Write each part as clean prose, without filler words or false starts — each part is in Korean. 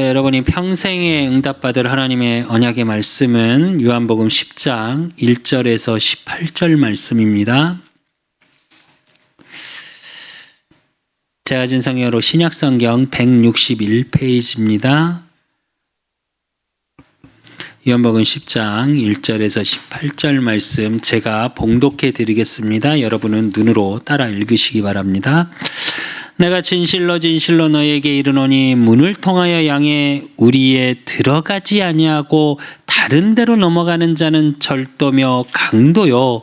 여러분이 평생에 응답받을 하나님의 언약의 말씀은 요한복음 10장 1절에서 18절 말씀입니다. 제가 진 성경으로 신약성경 161페이지입니다. 요한복음 10장 1절에서 18절 말씀 제가 봉독해 드리겠습니다. 여러분은 눈으로 따라 읽으시기 바랍니다. 내가 진실로 진실로 너에게 이르노니 문을 통하여 양의 우리에 들어가지 아니하고 다른 데로 넘어가는 자는 절도며 강도요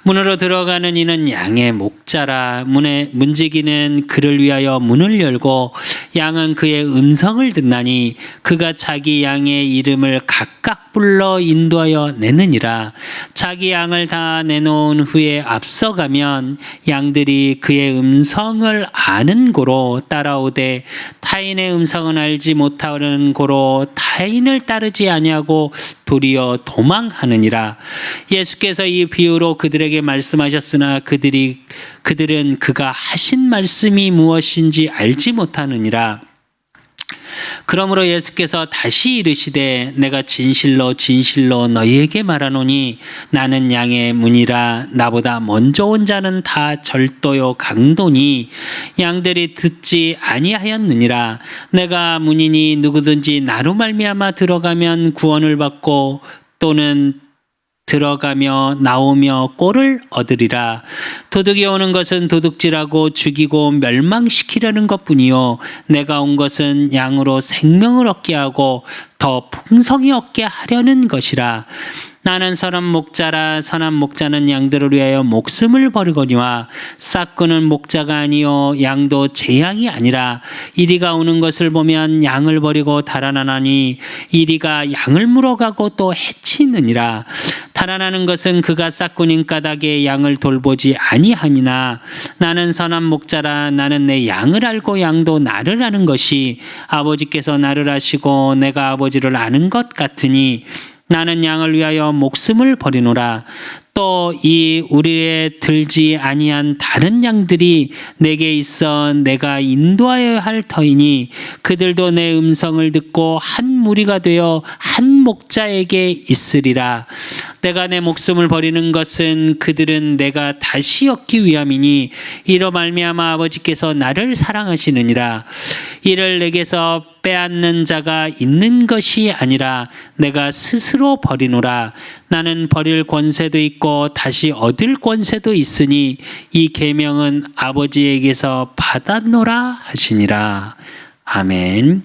문으로 들어가는 이는 양의 목자라. 문지기는 그를 위하여 문을 열고 양은 그의 음성을 듣나니 그가 자기 양의 이름을 각각 불러 인도하여 내느니라. 자기 양을 다 내놓은 후에 앞서가면 양들이 그의 음성을 아는 고로 따라오되 타인의 음성은 알지 못하는 고로 타인을 따르지 아니하고 도리어 도망하느니라. 예수께서 이 비유로 그들에게 말씀하셨으나 그들은 그가 하신 말씀이 무엇인지 알지 못하느니라. 그러므로 예수께서 다시 이르시되 내가 진실로 진실로 너희에게 말하노니 나는 양의 문이라. 나보다 먼저 온 자는 다 절도요 강도니 양들이 듣지 아니하였느니라. 내가 문이니 누구든지 나로 말미암아 들어가면 구원을 받고 또는 들어가며 나오며 꼴을 얻으리라. 도둑이 오는 것은 도둑질하고 죽이고 멸망시키려는 것뿐이요 내가 온 것은 양으로 생명을 얻게 하고 더 풍성히 얻게 하려는 것이라. 나는 선한 목자라. 선한 목자는 양들을 위하여 목숨을 버리거니와 싹구는 목자가 아니요 양도 제 양이 아니라. 이리가 오는 것을 보면 양을 버리고 달아나나니 이리가 양을 물어가고 또 해치느니라. 달아나는 것은 그가 싹군인 까닭에 양을 돌보지 아니함이나 나는 선한 목자라. 나는 내 양을 알고 양도 나를 아는 것이 아버지께서 나를 아시고 내가 아버지를 아는 것 같으니 나는 양을 위하여 목숨을 버리노라. 또 이 우리에 들지 아니한 다른 양들이 내게 있어 내가 인도하여야 할 터이니 그들도 내 음성을 듣고 한 무리가 되어 한 목자에게 있으리라. 내가 내 목숨을 버리는 것은 그들은 내가 다시 얻기 위함이니 이로 말미암아 아버지께서 나를 사랑하시느니라. 이를 내게서 빼앗는 자가 있는 것이 아니라 내가 스스로 버리노라. 나는 버릴 권세도 있고 다시 얻을 권세도 있으니 이 계명은 아버지에게서 받았노라 하시니라. 아멘.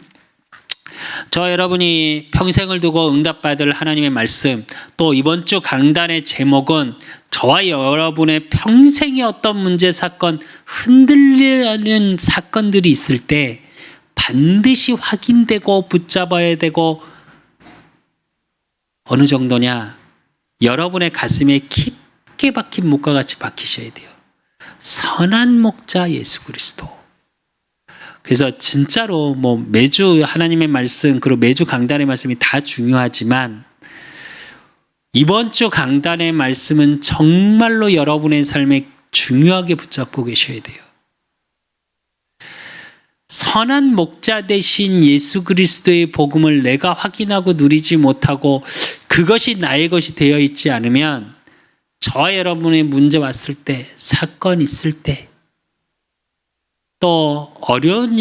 저 여러분이 평생을 두고 응답받을 하나님의 말씀, 또 이번 주 강단의 제목은 저와 여러분의 평생의 어떤 문제 사건, 흔들리는 사건들이 있을 때 반드시 확인되고 붙잡아야 되고 어느 정도냐? 여러분의 가슴에 깊게 박힌 못과 같이 박히셔야 돼요. 선한 목자 예수 그리스도. 그래서 진짜로 매주 하나님의 말씀 그리고 매주 강단의 말씀이 다 중요하지만 이번 주 강단의 말씀은 정말로 여러분의 삶에 중요하게 붙잡고 계셔야 돼요. 선한 목자 되신 예수 그리스도의 복음을 내가 확인하고 누리지 못하고 그것이 나의 것이 되어 있지 않으면 저와 여러분의 문제 왔을 때, 사건 있을 때, 또 어려운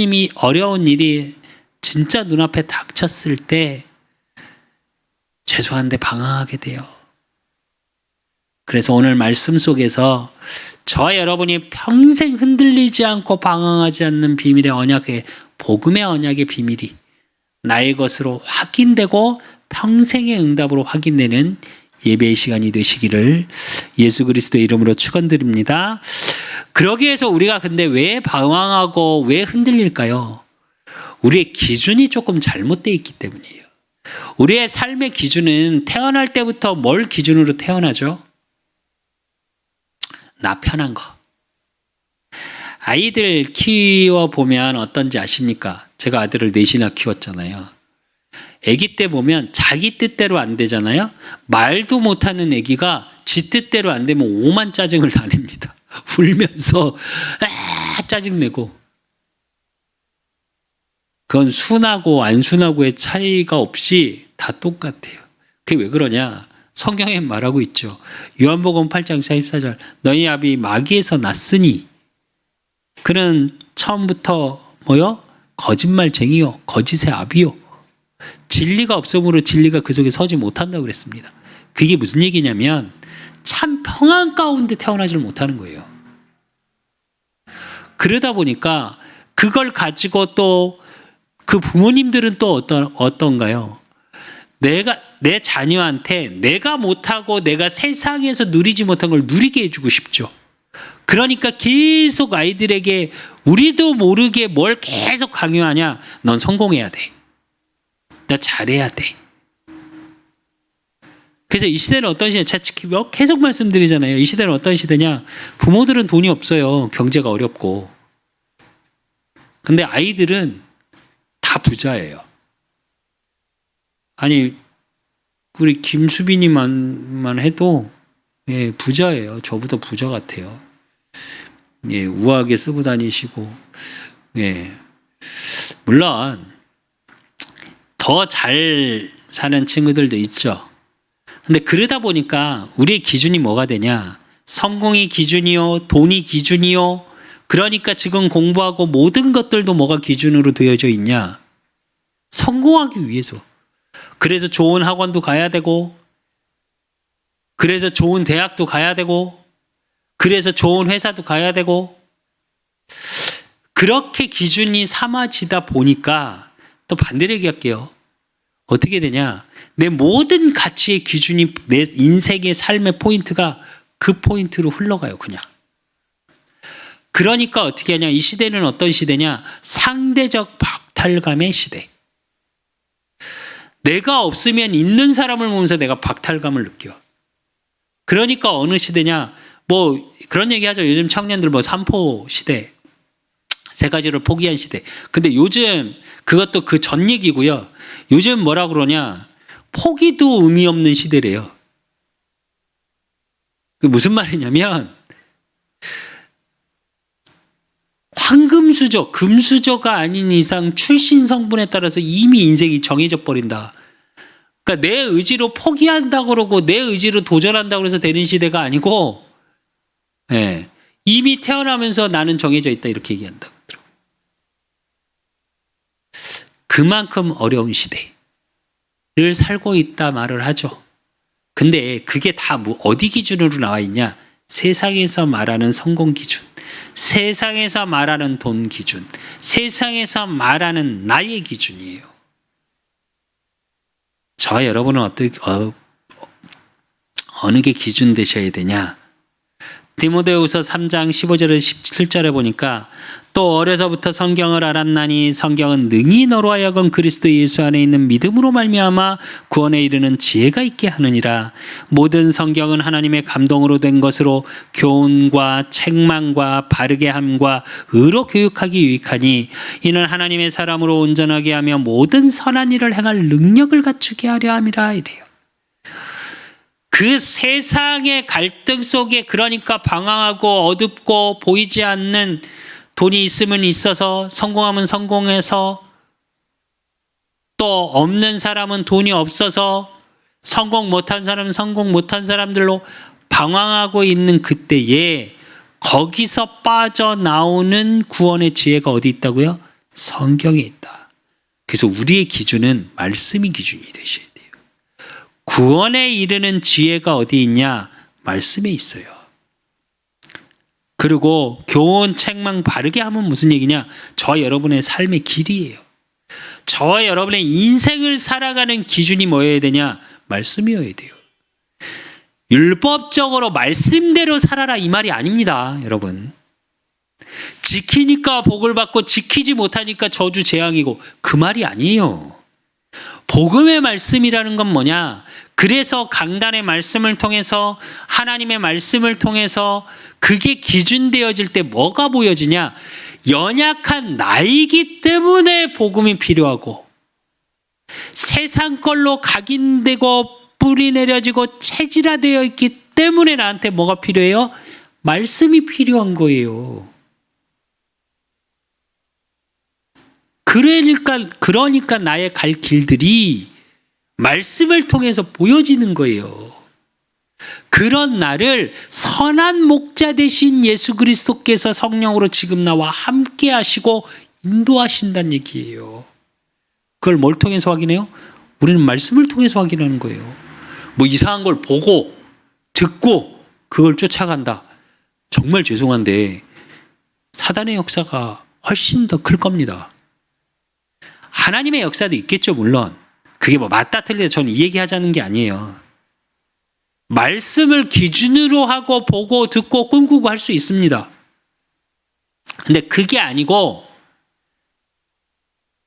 일이 진짜 눈앞에 닥쳤을 때 죄송한데 방황하게 돼요. 그래서 오늘 말씀 속에서 저와 여러분이 평생 흔들리지 않고 방황하지 않는 비밀의 언약의 복음의 언약의 비밀이 나의 것으로 확인되고 평생의 응답으로 확인되는 예배의 시간이 되시기를 예수 그리스도의 이름으로 축원드립니다. 그러기 위해서 우리가 근데 왜 방황하고 왜 흔들릴까요? 우리의 기준이 조금 잘못되어 있기 때문이에요. 우리의 삶의 기준은 태어날 때부터 뭘 기준으로 태어나죠? 나 편한 거. 아이들 키워보면 어떤지 아십니까? 제가 아들을 넷이나 키웠잖아요. 아기 때 보면 자기 뜻대로 안 되잖아요. 말도 못하는 아기가 지 뜻대로 안 되면 오만 짜증을 다 냅니다. 울면서 짜증내고 그건 순하고 안 순하고의 차이가 없이 다 똑같아요. 그게 왜 그러냐? 성경에 말하고 있죠. 요한복음 8장 44절 너희 아비 마귀에서 났으니 그는 처음부터 뭐요? 거짓말쟁이요 거짓의 아비요. 진리가 없으므로 진리가 그 속에 서지 못한다고 그랬습니다. 그게 무슨 얘기냐면 참 평안 가운데 태어나질 못하는 거예요. 그러다 보니까 그걸 가지고 또 그 부모님들은 또 어떤가요? 내 자녀한테 내가 못하고 내가 세상에서 누리지 못한 걸 누리게 해주고 싶죠. 그러니까 계속 아이들에게 우리도 모르게 뭘 계속 강요하냐? 넌 성공해야 돼. 나 잘해야 돼. 그래서 이 시대는 어떤 시대냐? 제가 계속 말씀드리잖아요. 이 시대는 어떤 시대냐? 부모들은 돈이 없어요. 경제가 어렵고. 근데 아이들은 다 부자예요. 아니 우리 김수빈이만 해도 예, 부자예요. 저보다 부자 같아요. 예, 우아하게 쓰고 다니시고 예. 물론 더 잘 사는 친구들도 있죠. 근데 그러다 보니까 우리의 기준이 뭐가 되냐? 성공이 기준이요, 돈이 기준이요. 그러니까 지금 공부하고 모든 것들도 뭐가 기준으로 되어져 있냐? 성공하기 위해서. 그래서 좋은 학원도 가야 되고, 그래서 좋은 대학도 가야 되고, 그래서 좋은 회사도 가야 되고, 그렇게 기준이 삼아지다 보니까 또 반대로 얘기할게요. 어떻게 되냐? 내 모든 가치의 기준이 내 인생의 삶의 포인트가 그 포인트로 흘러가요, 그냥. 그러니까 어떻게 하냐? 이 시대는 어떤 시대냐? 상대적 박탈감의 시대. 내가 없으면 있는 사람을 보면서 내가 박탈감을 느껴. 그러니까 어느 시대냐? 뭐 그런 얘기 하죠. 요즘 청년들 뭐 삼포 시대. 세 가지를 포기한 시대. 근데 요즘 그것도 그 전 얘기고요. 요즘 뭐라 그러냐? 포기도 의미 없는 시대래요. 그 무슨 말이냐면 황금수저, 금수저가 아닌 이상 출신 성분에 따라서 이미 인생이 정해져 버린다. 그러니까 내 의지로 포기한다고 그러고 내 의지로 도전한다고 해서 되는 시대가 아니고 예, 이미 태어나면서 나는 정해져 있다 이렇게 얘기한다고 하더라고요. 그만큼 어려운 시대를 살고 있다 말을 하죠. 근데 그게 다 어디 기준으로 나와 있냐? 세상에서 말하는 성공 기준, 세상에서 말하는 돈 기준, 세상에서 말하는 나의 기준이에요. 저와 여러분은 어느 게 기준 되셔야 되냐? 디모데후서 3장 15절에서 17절에 보니까 또 어려서부터 성경을 알았나니 성경은 능히 너로 하여금 그리스도 예수 안에 있는 믿음으로 말미암아 구원에 이르는 지혜가 있게 하느니라. 모든 성경은 하나님의 감동으로 된 것으로 교훈과 책망과 바르게 함과 의로 교육하기 유익하니 이는 하나님의 사람으로 온전하게 하며 모든 선한 일을 행할 능력을 갖추게 하려 함이라 이래요. 그 세상의 갈등 속에 그러니까 방황하고 어둡고 보이지 않는 돈이 있으면 있어서 성공하면 성공해서 또 없는 사람은 돈이 없어서 성공 못한 사람은 성공 못한 사람들로 방황하고 있는 그때에 거기서 빠져나오는 구원의 지혜가 어디 있다고요? 성경에 있다. 그래서 우리의 기준은 말씀이 기준이 되셔야 돼요. 구원에 이르는 지혜가 어디 있냐? 말씀에 있어요. 그리고 교훈, 책망 바르게 하면 무슨 얘기냐? 저와 여러분의 삶의 길이에요. 저와 여러분의 인생을 살아가는 기준이 뭐여야 되냐? 말씀이어야 돼요. 율법적으로 말씀대로 살아라 이 말이 아닙니다, 여러분. 지키니까 복을 받고 지키지 못하니까 저주 재앙이고 그 말이 아니에요. 복음의 말씀이라는 건 뭐냐? 그래서 강단의 말씀을 통해서 하나님의 말씀을 통해서 그게 기준되어질 때 뭐가 보여지냐? 연약한 나이기 때문에 복음이 필요하고 세상 걸로 각인되고 뿌리 내려지고 체질화되어 있기 때문에 나한테 뭐가 필요해요? 말씀이 필요한 거예요. 그러니까 나의 갈 길들이 말씀을 통해서 보여지는 거예요. 그런 나를 선한 목자 되신 예수 그리스도께서 성령으로 지금 나와 함께 하시고 인도하신다는 얘기예요. 그걸 뭘 통해서 확인해요? 우리는 말씀을 통해서 확인하는 거예요. 뭐 이상한 걸 보고 듣고 그걸 쫓아간다. 정말 죄송한데 사단의 역사가 훨씬 더 클 겁니다. 하나님의 역사도 있겠죠, 물론. 그게 뭐 맞다 틀리다 저는 이 얘기하자는 게 아니에요. 말씀을 기준으로 하고 보고 듣고 꿈꾸고 할 수 있습니다. 근데 그게 아니고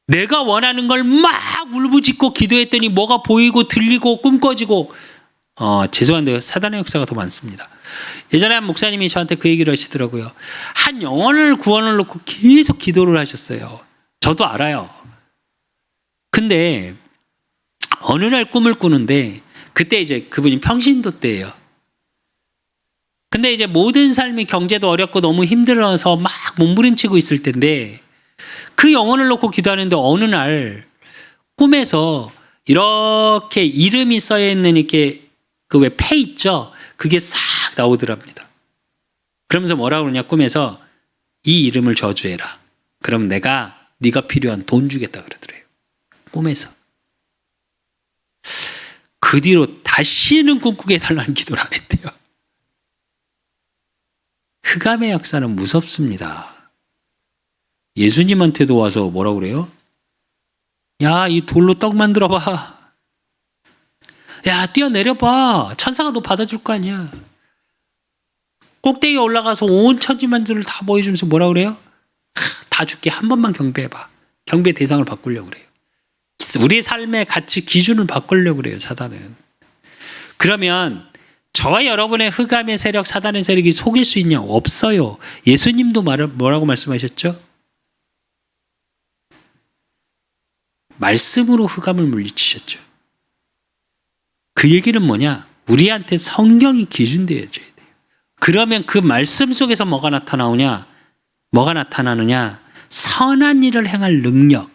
내가 원하는 걸 막 울부짖고 기도했더니 뭐가 보이고 들리고 꿈꿔지고 죄송한데요. 사단의 역사가 더 많습니다. 예전에 한 목사님이 저한테 그 얘기를 하시더라고요. 한 영혼을 구원을 놓고 계속 기도를 하셨어요. 저도 알아요. 근데 어느 날 꿈을 꾸는데 그때 이제 그분이 평신도 때예요. 근데 이제 모든 삶이 경제도 어렵고 너무 힘들어서 막 몸부림치고 있을 텐데 그 영혼을 놓고 기도하는데 어느 날 꿈에서 이렇게 이름이 써여 있는 이렇게 그 왜 패 있죠? 그게 싹 나오더랍니다. 그러면서 뭐라고 그러냐 꿈에서 이 이름을 저주해라. 그럼 내가 네가 필요한 돈 주겠다 그러더래요. 꿈에서. 그 뒤로 다시는 꿈꾸게 해달라는 기도를 안 했대요. 흑암의 역사는 무섭습니다. 예수님한테도 와서 뭐라고 그래요? 야, 이 돌로 떡 만들어봐. 야, 뛰어내려봐. 천사가 너 받아줄 거 아니야. 꼭대기에 올라가서 온 천지만주를 다 보여주면서 뭐라고 그래요? 다 줄게. 한 번만 경배해봐. 경배 대상을 바꾸려고 그래요. 우리의 삶의 가치 기준을 바꾸려고 그래요, 사단은. 그러면 저와 여러분의 흑암의 세력, 사단의 세력이 속일 수 있냐? 없어요. 예수님도 뭐라고 말씀하셨죠? 말씀으로 흑암을 물리치셨죠. 그 얘기는 뭐냐? 우리한테 성경이 기준되어져야 돼요. 그러면 그 말씀 속에서 뭐가 나타나오냐? 뭐가 나타나느냐? 선한 일을 행할 능력이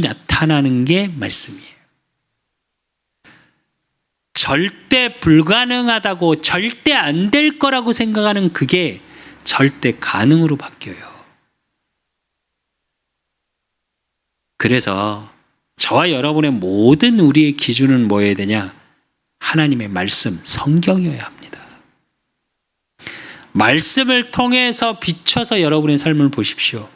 나타나는 게 말씀이에요. 절대 불가능하다고 절대 안 될 거라고 생각하는 그게 절대 가능으로 바뀌어요. 그래서 저와 여러분의 모든 우리의 기준은 뭐여야 되냐? 하나님의 말씀, 성경이어야 합니다. 말씀을 통해서 비춰서 여러분의 삶을 보십시오.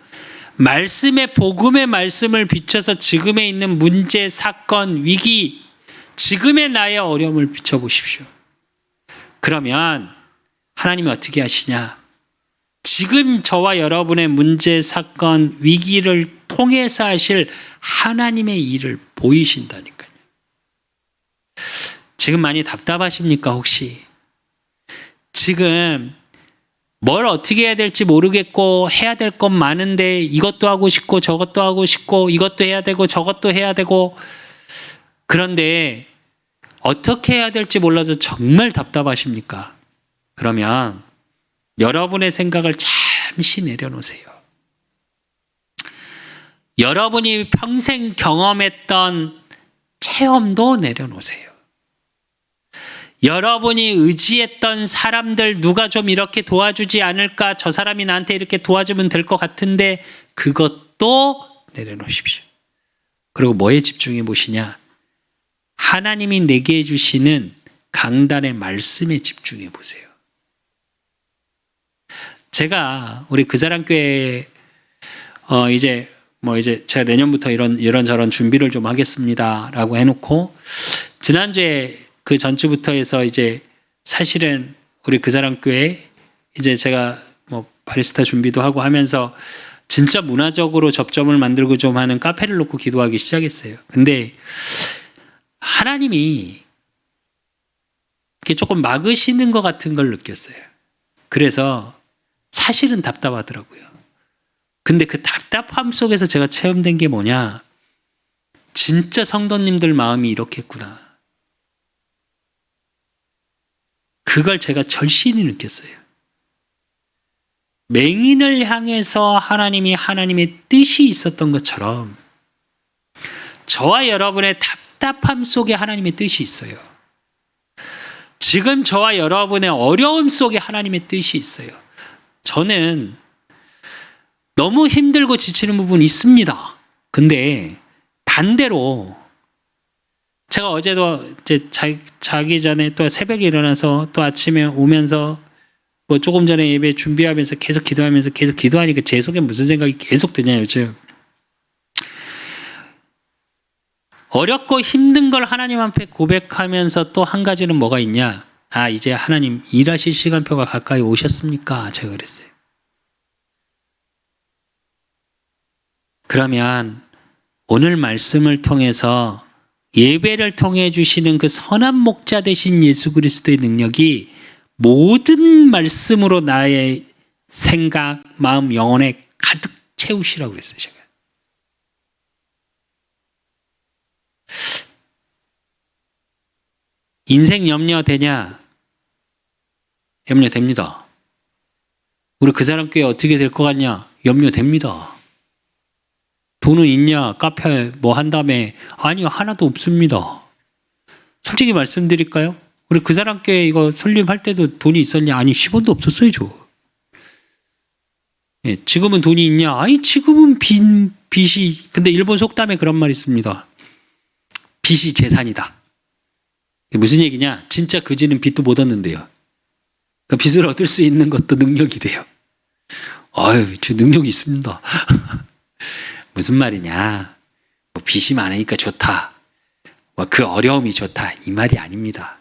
말씀의 복음의 말씀을 비춰서 지금에 있는 문제, 사건, 위기, 지금의 나의 어려움을 비춰보십시오. 그러면 하나님이 어떻게 하시냐? 지금 저와 여러분의 문제, 사건, 위기를 통해서 하실 하나님의 일을 보이신다니까요. 지금 많이 답답하십니까, 혹시? 지금 뭘 어떻게 해야 될지 모르겠고 해야 될 건 많은데 이것도 하고 싶고 저것도 하고 싶고 이것도 해야 되고 저것도 해야 되고 그런데 어떻게 해야 될지 몰라서 정말 답답하십니까? 그러면 여러분의 생각을 잠시 내려놓으세요. 여러분이 평생 경험했던 체험도 내려놓으세요. 여러분이 의지했던 사람들 누가 좀 이렇게 도와주지 않을까? 저 사람이 나한테 이렇게 도와주면 될 것 같은데 그것도 내려놓으십시오. 그리고 뭐에 집중해 보시냐? 하나님이 내게 해주시는 강단의 말씀에 집중해 보세요. 제가 우리 그사랑교회 이제 제가 내년부터 이런저런 준비를 좀 하겠습니다라고 해놓고 지난주에 그 전주부터 해서 이제 사실은 우리 그사랑교회 이제 제가 뭐 바리스타 준비도 하고 하면서 진짜 문화적으로 접점을 만들고 좀 하는 카페를 놓고 기도하기 시작했어요. 근데 하나님이 이렇게 조금 막으시는 것 같은 걸 느꼈어요. 그래서 사실은 답답하더라고요. 근데 그 답답함 속에서 제가 체험된 게 뭐냐? 진짜 성도님들 마음이 이렇겠구나. 그걸 제가 절실히 느꼈어요. 맹인을 향해서 하나님이 하나님의 뜻이 있었던 것처럼 저와 여러분의 답답함 속에 하나님의 뜻이 있어요. 지금 저와 여러분의 어려움 속에 하나님의 뜻이 있어요. 저는 너무 힘들고 지치는 부분이 있습니다. 근데 반대로 제가 어제도 이제 자기 전에 또 새벽에 일어나서 또 아침에 오면서 뭐 조금 전에 예배 준비하면서 계속 기도하니까 제 속에 무슨 생각이 계속 드냐 요즘. 어렵고 힘든 걸 하나님 앞에 고백하면서 또 한 가지는 뭐가 있냐? 아, 이제 하나님 일하실 시간표가 가까이 오셨습니까? 제가 그랬어요. 그러면 오늘 말씀을 통해서 예배를 통해 주시는 그 선한 목자 되신 예수 그리스도의 능력이 모든 말씀으로 나의 생각, 마음, 영혼에 가득 채우시라고 그랬어요. 제가. 인생 염려되냐? 염려됩니다. 우리 그 사람 교회 어떻게 될 것 같냐? 염려됩니다. 돈은 있냐? 카페 뭐 한 다음에 아니요, 하나도 없습니다. 솔직히 말씀드릴까요? 우리 그 사람 교회 이거 설립할 때도 돈이 있었냐? 아니, 10원도 없었어요, 저. 예, 지금은 돈이 있냐? 아니, 지금은 빚이, 근데 일본 속담에 그런 말이 있습니다. 빚이 재산이다. 무슨 얘기냐? 진짜 그지는 빚도 못 얻는데요. 그 빚을 얻을 수 있는 것도 능력이래요. 아유, 저 능력이 있습니다. 무슨 말이냐? 뭐 빚이 많으니까 좋다. 뭐 그 어려움이 좋다. 이 말이 아닙니다.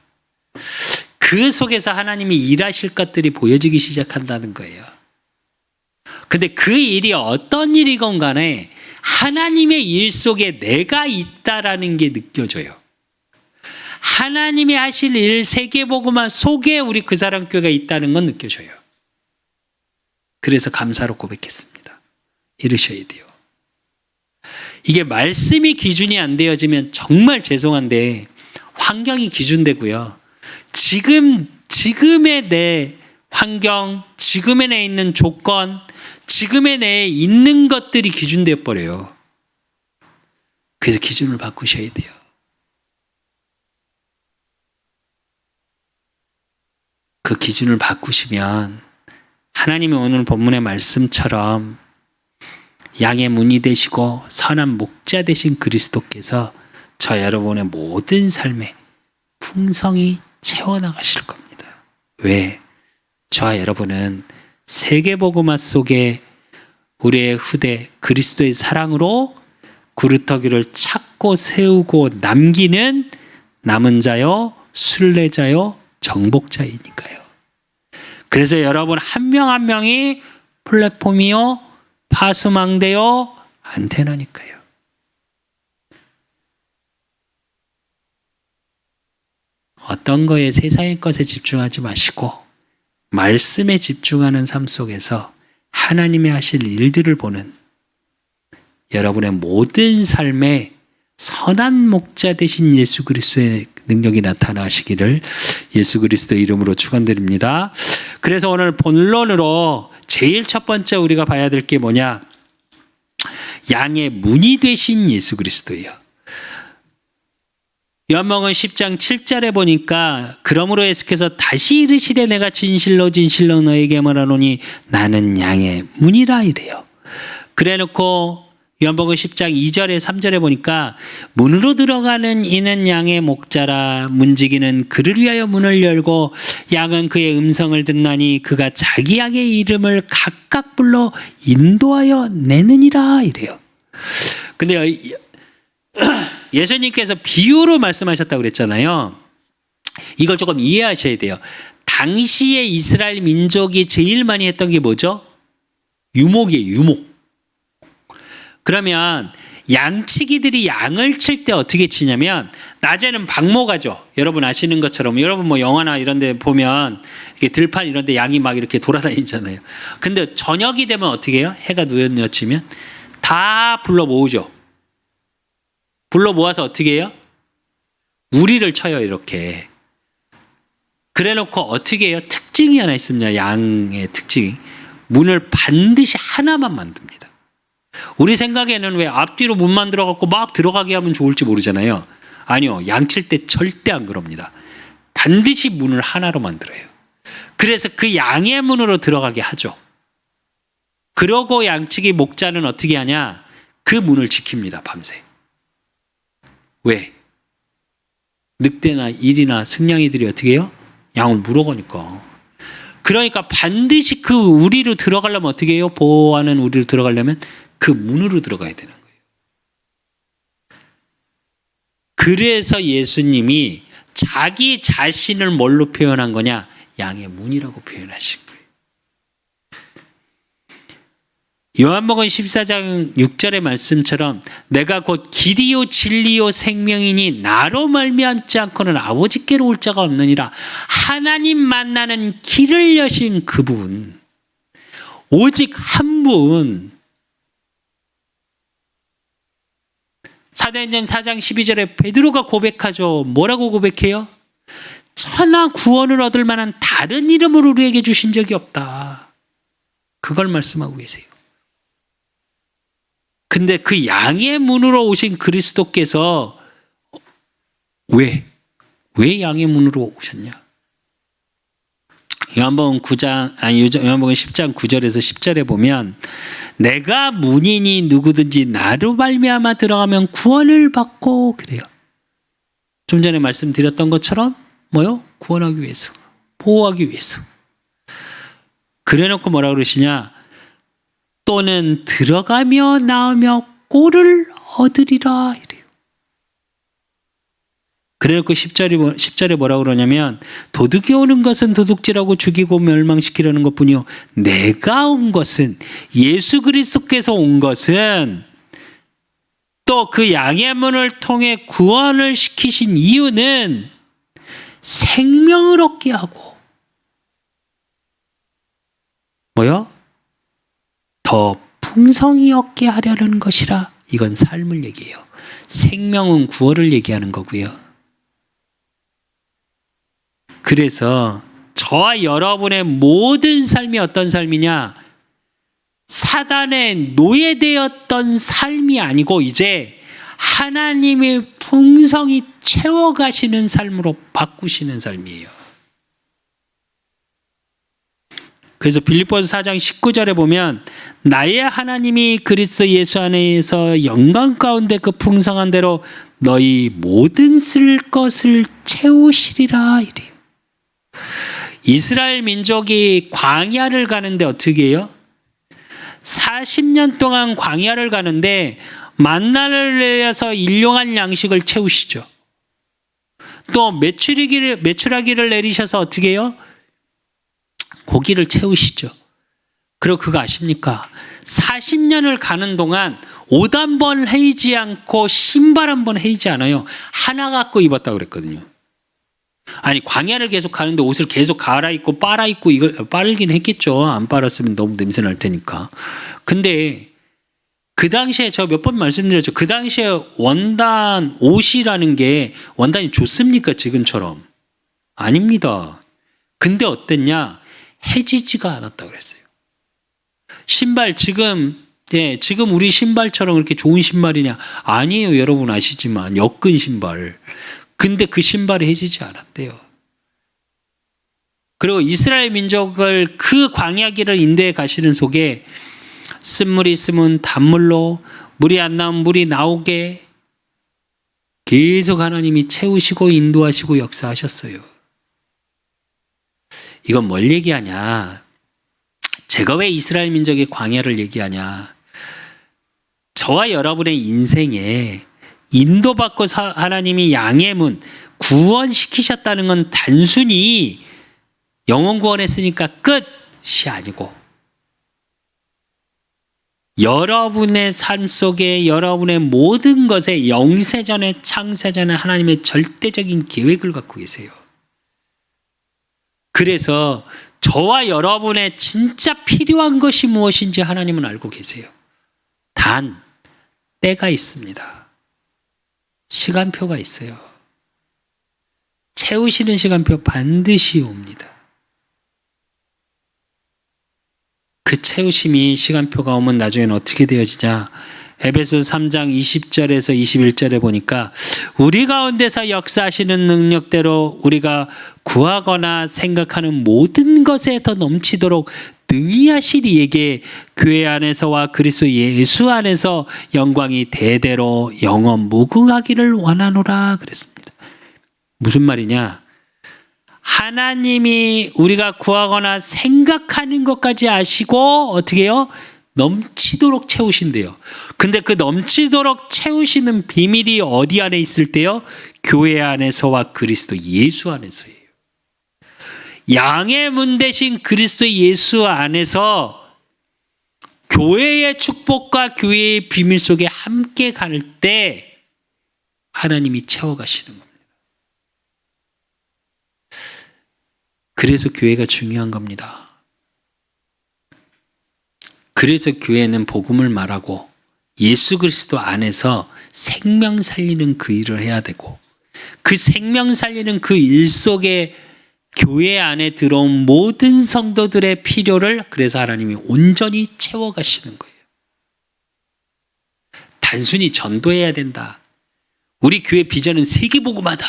그 속에서 하나님이 일하실 것들이 보여지기 시작한다는 거예요. 근데 그 일이 어떤 일이건 간에 하나님의 일 속에 내가 있다라는 게 느껴져요. 하나님이 하실 일 세계복음화 속에 우리 그 사람 교회가 있다는 건 느껴져요. 그래서 감사로 고백했습니다. 이러셔야 돼요. 이게 말씀이 기준이 안 되어지면 정말 죄송한데 환경이 기준되고요. 지금의 내 환경, 지금의 내 있는 조건, 지금의 내에 있는 것들이 기준되어 버려요. 그래서 기준을 바꾸셔야 돼요. 그 기준을 바꾸시면 하나님이 오늘 본문의 말씀처럼 양의 문이 되시고 선한 목자 되신 그리스도께서 저 여러분의 모든 삶에 풍성히 채워나가실 겁니다. 왜? 저와 여러분은 세계복음화 속에 우리의 후대 그리스도의 사랑으로 구루터기를 찾고 세우고 남기는 남은 자요, 순례자요, 정복자이니까요. 그래서 여러분 한 명 한 명이 플랫폼이요, 파수망대요, 안테나니까요. 어떤 거에 세상의 것에 집중하지 마시고 말씀에 집중하는 삶 속에서 하나님이 하실 일들을 보는 여러분의 모든 삶에 선한 목자 되신 예수 그리스도의 능력이 나타나시기를 예수 그리스도의 이름으로 축원드립니다. 그래서 오늘 본론으로 제일 첫 번째 우리가 봐야 될 게 뭐냐? 양의 문이 되신 예수 그리스도예요. 요한복음 10장 7절에 보니까 그러므로 예수께서 다시 이르시되 내가 진실로 너에게 말하노니 나는 양의 문이라 이래요. 그래놓고 요한복음 10장 2절에 3절에 보니까 문으로 들어가는 이는 양의 목자라 문지기는 그를 위하여 문을 열고 양은 그의 음성을 듣나니 그가 자기 양의 이름을 각각 불러 인도하여 내느니라 이래요. 근데 예수님께서 비유로 말씀하셨다고 그랬잖아요. 이걸 조금 이해하셔야 돼요. 당시에 이스라엘 민족이 제일 많이 했던 게 뭐죠? 유목이에요, 유목. 그러면 양치기들이 양을 칠 때 어떻게 치냐면 낮에는 방목하죠. 여러분 아시는 것처럼 여러분 뭐 영화나 이런 데 보면 이렇게 들판 이런 데 양이 막 이렇게 돌아다니잖아요. 근데 저녁이 되면 어떻게 해요? 해가 누워치면 다 불러 모으죠. 불러 모아서 어떻게 해요? 우리를 쳐요, 이렇게. 그래 놓고 어떻게 해요? 특징이 하나 있습니다. 양의 특징. 문을 반드시 하나만 만듭니다. 우리 생각에는 왜 앞뒤로 문 만들어 갖고 막 들어가게 하면 좋을지 모르잖아요. 아니요. 양칠 때 절대 안 그럽니다. 반드시 문을 하나로 만들어요. 그래서 그 양의 문으로 들어가게 하죠. 그러고 양치기 목자는 어떻게 하냐? 그 문을 지킵니다. 밤새. 왜? 늑대나 일이나 승냥이들이 어떻게 해요? 양을 물어가니까. 그러니까 반드시 그 우리로 들어가려면 어떻게 해요? 보호하는 우리로 들어가려면 그 문으로 들어가야 되는 거예요. 그래서 예수님이 자기 자신을 뭘로 표현한 거냐? 양의 문이라고 표현하신 거예요. 요한복음 14장 6절의 말씀처럼 내가 곧 길이요 진리요 생명이니 나로 말미암지 않고는 아버지께로 올 자가 없느니라. 하나님 만나는 길을 여신 그분, 오직 한 분. 사도행전 4장 12절에 베드로가 고백하죠. 뭐라고 고백해요? 천하 구원을 얻을 만한 다른 이름을 우리에게 주신 적이 없다. 그걸 말씀하고 계세요. 근데 그 양의 문으로 오신 그리스도께서 왜 양의 문으로 오셨냐? 요한복음 10장 9절에서 10절에 보면 내가 문이니 누구든지 나로 말미암아 들어가면 구원을 받고 그래요. 좀 전에 말씀드렸던 것처럼 뭐요? 구원하기 위해서, 보호하기 위해서. 그래놓고 뭐라고 그러시냐? 또는 들어가며 나오며 꼴을 얻으리라 이래요. 그래놓고 10절에 뭐라고 그러냐면 도둑이 오는 것은 도둑질하고 죽이고 멸망시키려는 것뿐이요 내가 온 것은, 예수 그리스도께서 온 것은 또 그 양의 문을 통해 구원을 시키신 이유는 생명을 얻게 하고 뭐요? 더 풍성히 얻게 하려는 것이라. 이건 삶을 얘기해요. 생명은 구원을 얘기하는 거고요. 그래서 저와 여러분의 모든 삶이 어떤 삶이냐? 사단에 노예되었던 삶이 아니고 이제 하나님의 풍성히 채워가시는 삶으로 바꾸시는 삶이에요. 그래서 빌립보서 4장 19절에 보면 나의 하나님이 그리스도 예수 안에서 영광 가운데 그 풍성한 대로 너희 모든 쓸 것을 채우시리라 이래요. 이스라엘 민족이 광야를 가는데 어떻게 해요? 40년 동안 광야를 가는데 만나를 내려서 일용할 양식을 채우시죠. 또 메추라기를 내리셔서 어떻게 해요? 고기를 채우시죠. 그리고 그거 아십니까? 40년을 가는 동안 옷 한 번 헤이지 않고 신발 한 번 헤이지 않아요. 하나 갖고 입었다고 그랬거든요. 아니 광야를 계속 가는데 옷을 계속 갈아입고 빨아입고 이걸 빨긴 했겠죠. 안 빨았으면 너무 냄새 날 테니까. 근데 그 당시에 저 몇 번 말씀드렸죠. 그 당시에 원단 옷이라는 게 원단이 좋습니까? 지금처럼. 아닙니다. 근데 어땠냐? 해지지가 않았다고 그랬어요. 신발 지금 우리 신발처럼 그렇게 좋은 신발이냐? 아니에요. 여러분 아시지만 엮은 신발. 근데 그 신발이 해지지 않았대요. 그리고 이스라엘 민족을 그 광야길을 인도해 가시는 속에 쓴물이 있으면 단물로, 물이 안 나오면 물이 나오게 계속 하나님이 채우시고 인도하시고 역사하셨어요. 이건 뭘 얘기하냐? 제가 왜 이스라엘 민족의 광야를 얘기하냐? 저와 여러분의 인생에 인도받고 하나님이 양의 문, 구원시키셨다는 건 단순히 영원 구원했으니까 끝이 아니고 여러분의 삶 속에 여러분의 모든 것에 영세전에 창세전에 하나님의 절대적인 계획을 갖고 계세요. 그래서 저와 여러분의 진짜 필요한 것이 무엇인지 하나님은 알고 계세요. 단 때가 있습니다. 시간표가 있어요. 채우시는 시간표 반드시 옵니다. 그 채우심이 시간표가 오면 나중에는 어떻게 되어지냐. 에베소서 3장 20절에서 21절에 보니까 우리 가운데서 역사하시는 능력대로 우리가 구하거나 생각하는 모든 것에 더 넘치도록 능히 하실 이에게 교회 안에서와 그리스도 예수 안에서 영광이 대대로 영원 무궁하기를 원하노라 그랬습니다. 무슨 말이냐? 하나님이 우리가 구하거나 생각하는 것까지 아시고 어떻게 해요? 넘치도록 채우신대요. 근데 그 넘치도록 채우시는 비밀이 어디 안에 있을 때요? 교회 안에서와 그리스도 예수 안에서예요. 양의 문 대신 그리스도 예수 안에서 교회의 축복과 교회의 비밀 속에 함께 갈 때 하나님이 채워가시는 겁니다. 그래서 교회가 중요한 겁니다. 그래서 교회는 복음을 말하고 예수 그리스도 안에서 생명 살리는 그 일을 해야 되고 그 생명 살리는 그 일 속에 교회 안에 들어온 모든 성도들의 필요를 그래서 하나님이 온전히 채워가시는 거예요. 단순히 전도해야 된다. 우리 교회 비전은 세계복음화다.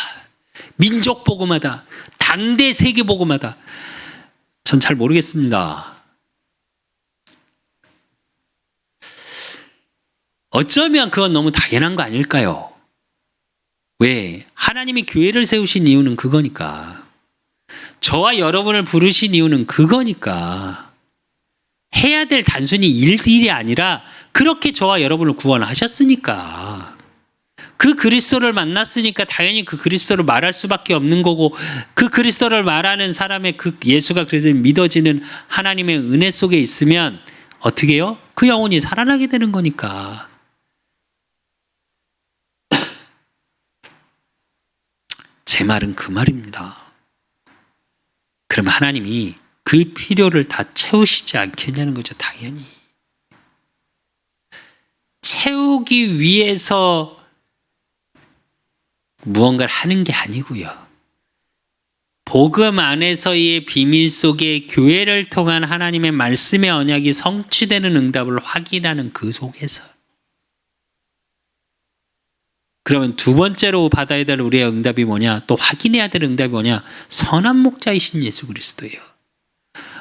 민족복음화다. 당대 세계복음화다. 전 잘 모르겠습니다. 어쩌면 그건 너무 당연한 거 아닐까요? 왜? 하나님이 교회를 세우신 이유는 그거니까. 저와 여러분을 부르신 이유는 그거니까. 해야 될 단순히 일이 아니라 그렇게 저와 여러분을 구원하셨으니까. 그 그리스도를 만났으니까 당연히 그 그리스도를 말할 수밖에 없는 거고 그 그리스도를 말하는 사람의 그 예수가 그래서 믿어지는 하나님의 은혜 속에 있으면 어떻게 해요? 그 영혼이 살아나게 되는 거니까. 제 말은 그 말입니다. 그럼 하나님이 그 필요를 다 채우시지 않겠냐는 거죠. 당연히. 채우기 위해서 무언가를 하는 게 아니고요. 복음 안에서의 비밀 속에 교회를 통한 하나님의 말씀의 언약이 성취되는 응답을 확인하는 그 속에서. 그러면 두 번째로 받아야 될 우리의 응답이 뭐냐? 또 확인해야 될 응답이 뭐냐? 선한 목자이신 예수 그리스도예요.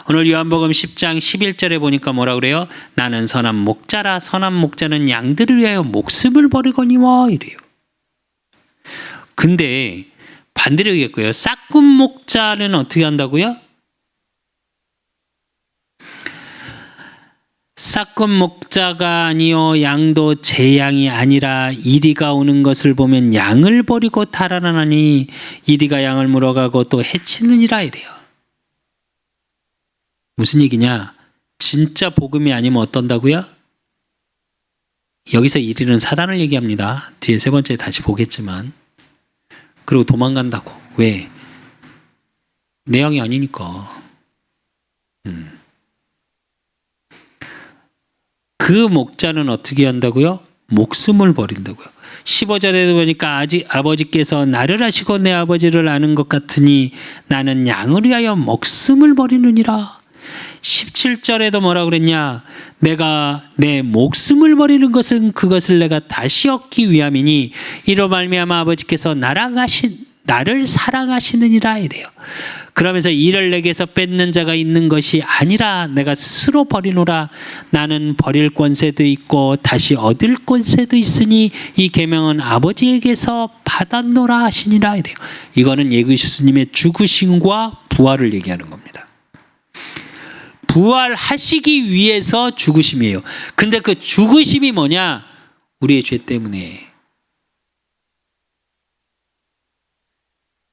오늘 요한복음 10장 11절에 보니까 뭐라 그래요? 나는 선한 목자라. 선한 목자는 양들을 위하여 목숨을 버리거니와 이래요. 근데 반대로 얘기했고요. 싹군 목자는 어떻게 한다고요? 싹군 목자가 아니요 양도 제 양이 아니라 이리가 오는 것을 보면 양을 버리고 달아나니 이리가 양을 물어가고 또 해치느니라 이래요. 무슨 얘기냐? 진짜 복음이 아니면 어떤다고요? 여기서 이리는 사단을 얘기합니다. 뒤에 세 번째 다시 보겠지만. 그리고 도망간다고. 왜? 내 양이 아니니까. 그 목자는 어떻게 한다고요? 목숨을 버린다고요. 15절에도 보니까 아버지께서 나를 아시고 내 아버지를 아는 것 같으니 나는 양을 위하여 목숨을 버리느니라. 17절에도 뭐라 그랬냐? 내가 내 목숨을 버리는 것은 그것을 내가 다시 얻기 위함이니 이로 말미암아 아버지께서 나를 사랑하시느니라 이래요. 그러면서 이를 내게서 뺏는 자가 있는 것이 아니라 내가 스스로 버리노라. 나는 버릴 권세도 있고 다시 얻을 권세도 있으니 이 계명은 아버지에게서 받았노라 하시니라 이래요. 이거는 예수님의 죽으심과 부활을 얘기하는 겁니다. 부활하시기 위해서 죽으심이에요. 근데 그 죽으심이 뭐냐? 우리의 죄 때문에.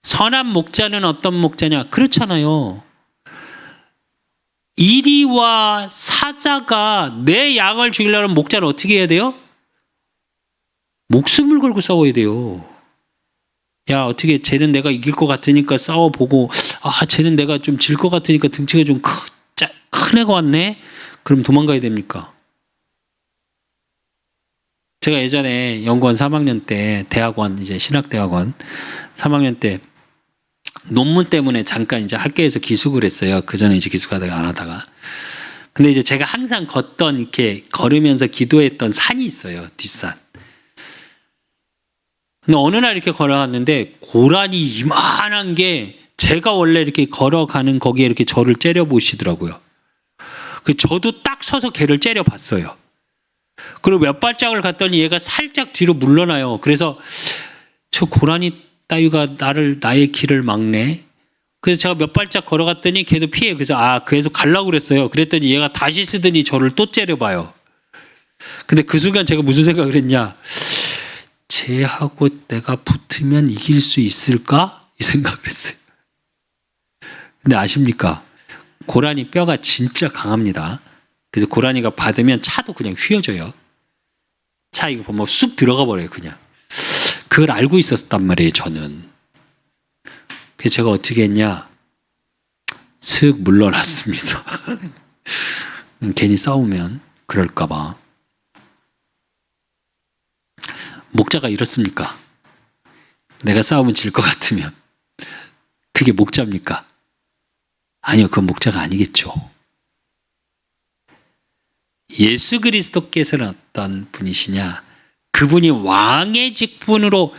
선한 목자는 어떤 목자냐? 그렇잖아요. 이리와 사자가 내 양을 죽이려면 목자는 어떻게 해야 돼요? 목숨을 걸고 싸워야 돼요. 야, 어떻게 쟤는 내가 이길 것 같으니까 싸워보고 쟤는 내가 좀 질 것 같으니까 등치가 좀 큰 애가 왔네? 그럼 도망가야 됩니까? 제가 예전에 연구원 3학년 때 대학원 이제 신학대학원 3학년 때 논문 때문에 잠깐 이제 학교에서 기숙을 했어요. 그 전에 이제 기숙하다가 안 하다가. 근데 이제 제가 항상 걷던 이렇게 걸으면서 기도했던 산이 있어요. 뒷산. 근데 어느 날 이렇게 걸어갔는데 고라니 이만한 게 제가 원래 이렇게 걸어가는 거기에 이렇게 저를 째려 보시더라고요. 저도 딱 서서 걔를 째려 봤어요. 그리고 몇 발짝을 갔더니 얘가 살짝 뒤로 물러나요. 그래서 저 고라니 따위가 나의 길을 막네. 그래서 제가 몇 발짝 걸어갔더니 걔도 피해요. 그래서 계속 가려고 그랬어요. 그랬더니 얘가 다시 쓰더니 저를 또 째려봐요. 근데 그 순간 제가 무슨 생각을 했냐. 쟤하고 내가 붙으면 이길 수 있을까? 이 생각을 했어요. 근데 아십니까? 고라니 뼈가 진짜 강합니다. 그래서 고라니가 받으면 차도 그냥 휘어져요. 차 이거 보면 쑥 들어가 버려요, 그냥. 그걸 알고 있었단 말이에요, 저는. 그래서 제가 어떻게 했냐? 슥 물러났습니다. 괜히 싸우면 그럴까봐. 목자가 이렇습니까? 내가 싸우면 질 것 같으면. 그게 목자입니까? 아니요, 그건 목자가 아니겠죠. 예수 그리스도께서는 어떤 분이시냐? 그분이 왕의 직분으로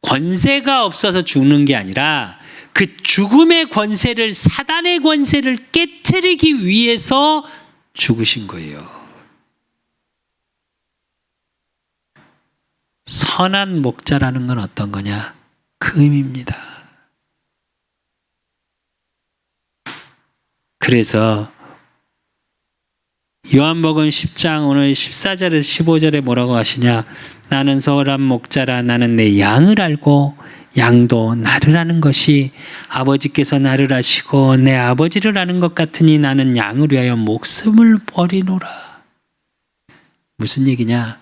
권세가 없어서 죽는 게 아니라 그 죽음의 권세를, 사단의 권세를 깨트리기 위해서 죽으신 거예요. 선한 목자라는 건 어떤 거냐? 그 의미입니다. 그래서 요한복음 10장 오늘 14절에서 15절에 뭐라고 하시냐? 나는 선한 목자라. 나는 내 양을 알고 양도 나를 아는 것이 아버지께서 나를 아시고 내 아버지를 아는 것 같으니 나는 양을 위하여 목숨을 버리노라. 무슨 얘기냐?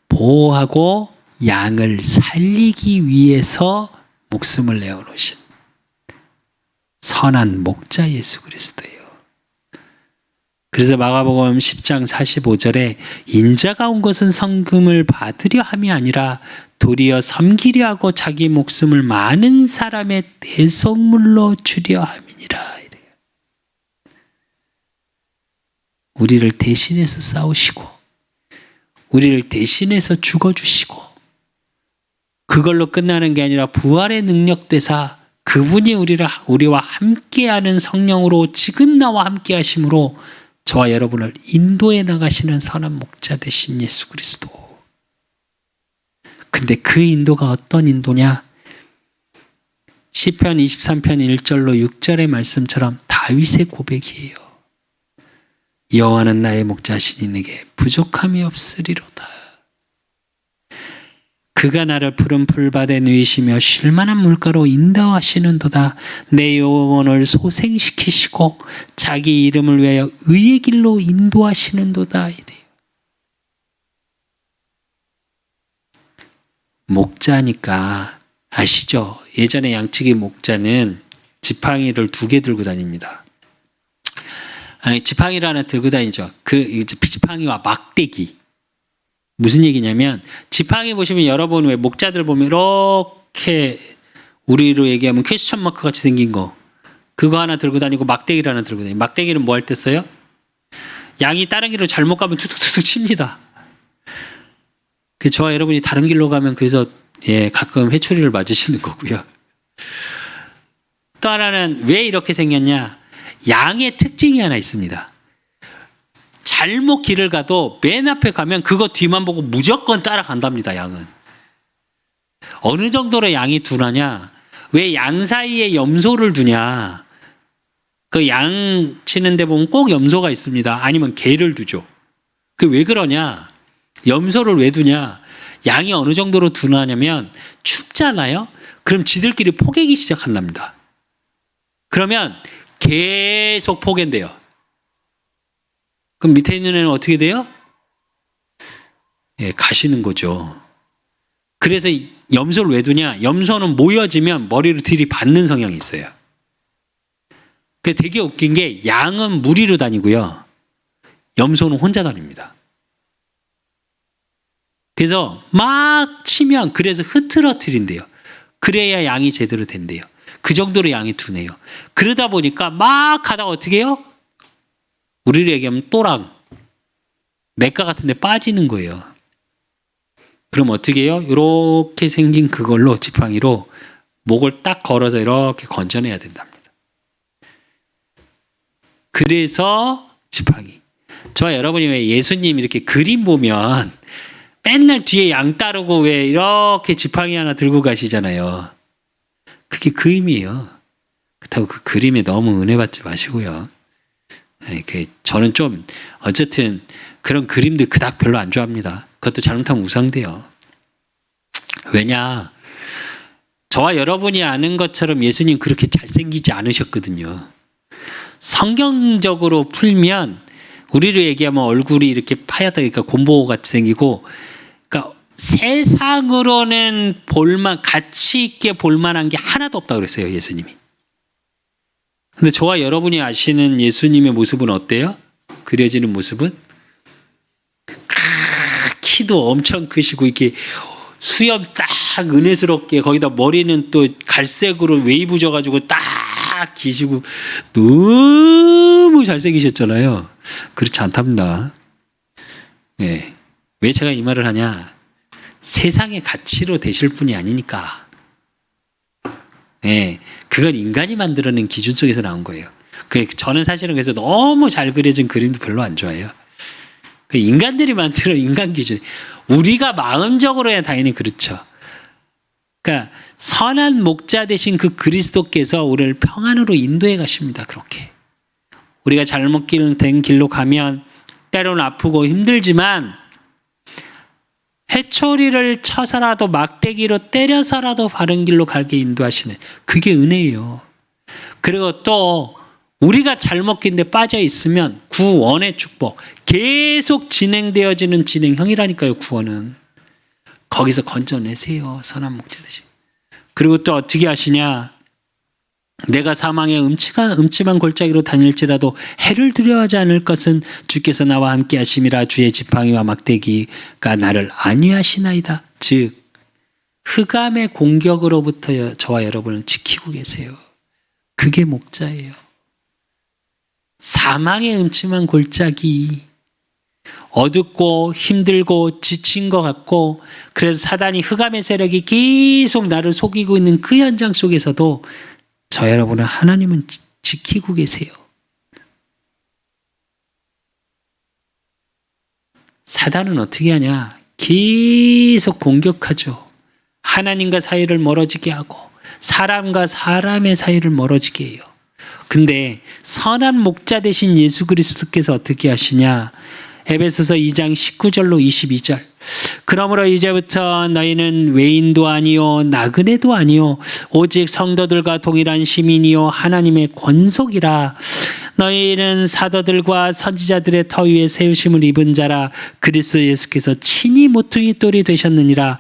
보호하고 양을 살리기 위해서 목숨을 내어놓으신 선한 목자 예수 그리스도예요. 그래서 마가복음 10장 45절에 인자가 온 것은 성금을 받으려 함이 아니라 도리어 섬기려 하고 자기 목숨을 많은 사람의 대속물로 주려 함이니라. 이래요. 우리를 대신해서 싸우시고 우리를 대신해서 죽어주시고 그걸로 끝나는 게 아니라 부활의 능력 되사 그분이 우리와 함께하는 성령으로 지금 나와 함께 하심으로 저와 여러분을 인도해 나가시는 선한 목자 되신 예수 그리스도. 근데 그 인도가 어떤 인도냐? 시편 23편 1절로 6절의 말씀처럼 다윗의 고백이에요. 여호와는 나의 목자시니 내게 부족함이 없으리로다. 그가 나를 푸른 풀밭에 누이시며 쉴만한 물가로 인도하시는도다. 내 영혼을 소생시키시고 자기 이름을 위하여 의의 길로 인도하시는도다. 이래요. 목자니까 아시죠? 예전에 양치기 목자는 지팡이를 2개 들고 다닙니다. 지팡이를 하나 들고 다니죠. 그 지팡이와 막대기. 무슨 얘기냐면 지팡이 보시면 여러분 왜 목자들 보면 이렇게 우리로 얘기하면 퀘스천 마크 같이 생긴 거 그거 하나 들고 다니고 막대기를 하나 들고 다니고 막대기는 뭐 할 때 써요? 양이 다른 길로 잘못 가면 툭툭툭툭 칩니다. 저와 여러분이 다른 길로 가면 그래서 가끔 회초리를 맞으시는 거고요. 또 하나는 왜 이렇게 생겼냐? 양의 특징이 하나 있습니다. 잘못 길을 가도 맨 앞에 가면 그거 뒤만 보고 무조건 따라간답니다. 양은. 어느 정도로 양이 둔하냐? 왜 양 사이에 염소를 두냐? 그 양 치는데 보면 꼭 염소가 있습니다. 아니면 개를 두죠. 그 왜 그러냐? 염소를 왜 두냐? 양이 어느 정도로 둔하냐면 춥잖아요? 그럼 지들끼리 포개기 시작한답니다. 그러면 계속 포갠대요. 그럼 밑에 있는 애는 어떻게 돼요? 가시는 거죠. 그래서 염소를 왜 두냐? 염소는 모여지면 머리로 들이받는 성향이 있어요. 그게 되게 웃긴 게 양은 무리로 다니고요. 염소는 혼자 다닙니다. 그래서 막 치면 그래서 흐트러트린대요. 그래야 양이 제대로 된대요. 그 정도로 양이 두네요. 그러다 보니까 막 가다가 어떻게 해요? 우리를 얘기하면 또랑, 맥가 같은 데 빠지는 거예요. 그럼 어떻게 해요? 이렇게 생긴 그걸로, 지팡이로 목을 딱 걸어서 이렇게 건져내야 된답니다. 그래서 지팡이. 저와 여러분이 왜 예수님 이렇게 그림 보면 맨날 뒤에 양 따르고 왜 이렇게 지팡이 하나 들고 가시잖아요. 그게 그 의미예요. 그렇다고 그 그림에 너무 은혜 받지 마시고요. 저는 좀 어쨌든 그런 그림들 그닥 별로 안 좋아합니다. 그것도 잘못하면 우상돼요. 왜냐? 저와 여러분이 아는 것처럼 예수님 그렇게 잘생기지 않으셨거든요. 성경적으로 풀면 우리로 얘기하면 얼굴이 이렇게 파얗다, 그러니까 곰보같이 생기고, 그러니까 세상으로는 가치 있게 볼만한 게 하나도 없다고 그랬어요, 예수님이. 근데 저와 여러분이 아시는 예수님의 모습은 어때요? 그려지는 모습은? 키도 엄청 크시고, 이렇게 수염 딱 은혜스럽게, 거기다 머리는 또 갈색으로 웨이브 져가지고 딱 기시고, 너무 잘생기셨잖아요. 그렇지 않답니다. 네. 왜 제가 이 말을 하냐? 세상의 가치로 되실 분이 아니니까. 네. 그건 인간이 만들어낸 기준 속에서 나온 거예요. 저는 사실은 그래서 너무 잘 그려진 그림도 별로 안 좋아해요. 인간들이 만들어 인간 기준. 우리가 마음적으로야 당연히 그렇죠. 그러니까 선한 목자 되신 그 그리스도께서 우리를 평안으로 인도해 가십니다. 그렇게. 우리가 잘못된 길로 가면 때로는 아프고 힘들지만 회초리를 쳐서라도 막대기로 때려서라도 바른 길로 가게 인도하시는, 그게 은혜예요. 그리고 또 우리가 잘못된데 빠져 있으면 구원의 축복, 계속 진행되어지는 진행형이라니까요. 구원은 거기서 건져내세요. 선한 목자 되시. 그리고 또 어떻게 하시냐? 내가 사망의 음침한 골짜기로 다닐지라도 해를 두려워하지 않을 것은 주께서 나와 함께 하심이라. 주의 지팡이와 막대기가 나를 안위하시나이다. 즉 흑암의 공격으로부터 저와 여러분을 지키고 계세요. 그게 목자예요. 사망의 음침한 골짜기, 어둡고 힘들고 지친 것 같고, 그래서 사단이, 흑암의 세력이 계속 나를 속이고 있는 그 현장 속에서도 저 여러분은 하나님은 지키고 계세요. 사단은 어떻게 하냐? 계속 공격하죠. 하나님과 사이를 멀어지게 하고 사람과 사람의 사이를 멀어지게 해요. 근데 선한 목자 되신 예수 그리스도께서 어떻게 하시냐? 에베소서 2장 19절로 22절. 그러므로 이제부터 너희는 외인도 아니요 나그네도 아니요 오직 성도들과 동일한 시민이요 하나님의 권속이라. 너희는 사도들과 선지자들의 터 위에 세우심을 입은 자라. 그리스도 예수께서 친히 모퉁이 돌이 되셨느니라.